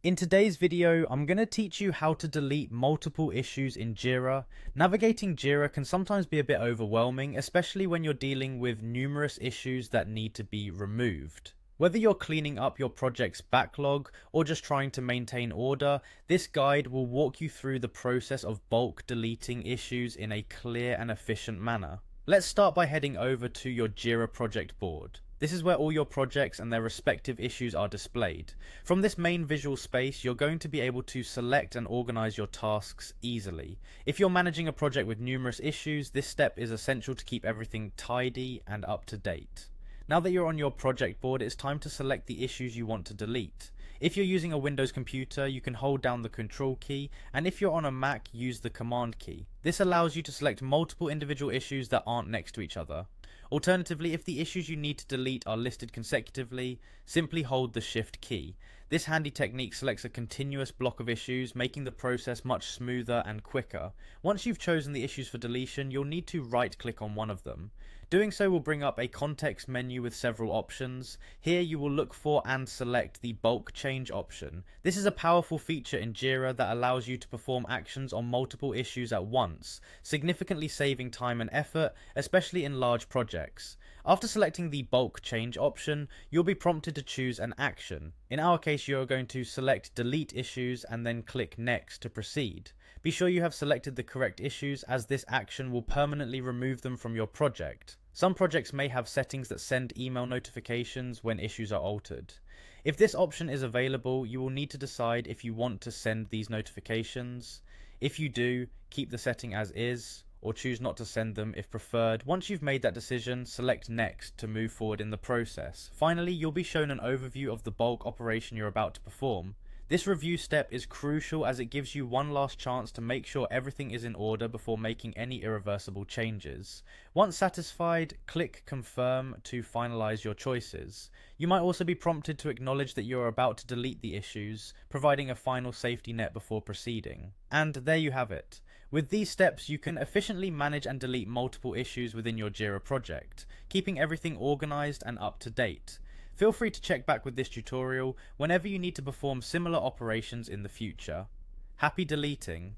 In today's video, I'm going to teach you how to delete multiple issues in Jira. Navigating Jira can sometimes be a bit overwhelming, especially when you're dealing with numerous issues that need to be removed. Whether you're cleaning up your project's backlog or just trying to maintain order, this guide will walk you through the process of bulk deleting issues in a clear and efficient manner. Let's start by heading over to your Jira project board. This is where all your projects and their respective issues are displayed. From this main visual space, you're going to be able to select and organize your tasks easily. If you're managing a project with numerous issues, this step is essential to keep everything tidy and up to date. Now that you're on your project board, it's time to select the issues you want to delete. If you're using a Windows computer, you can hold down the Control key, and if you're on a Mac, use the Command key. This allows you to select multiple individual issues that aren't next to each other. Alternatively, if the issues you need to delete are listed consecutively, simply hold the Shift key. This handy technique selects a continuous block of issues, making the process much smoother and quicker. Once you've chosen the issues for deletion, you'll need to right-click on one of them. Doing so will bring up a context menu with several options. Here you will look for and select the bulk change option. This is a powerful feature in Jira that allows you to perform actions on multiple issues at once, significantly saving time and effort, especially in large projects. After selecting the bulk change option, you'll be prompted to choose an action. In our case, you're going to select delete issues and then click next to proceed. Be sure you have selected the correct issues, as this action will permanently remove them from your project. Some projects may have settings that send email notifications when issues are altered. If this option is available, you will need to decide if you want to send these notifications. If you do, keep the setting as is, or choose not to send them if preferred. Once you've made that decision, select next to move forward in the process. Finally, you'll be shown an overview of the bulk operation you're about to perform. This review step is crucial as it gives you one last chance to make sure everything is in order before making any irreversible changes. Once satisfied, click confirm to finalize your choices. You might also be prompted to acknowledge that you are about to delete the issues, providing a final safety net before proceeding. And there you have it. With these steps, you can efficiently manage and delete multiple issues within your Jira project, keeping everything organized and up to date. Feel free to check back with this tutorial whenever you need to perform similar operations in the future. Happy deleting!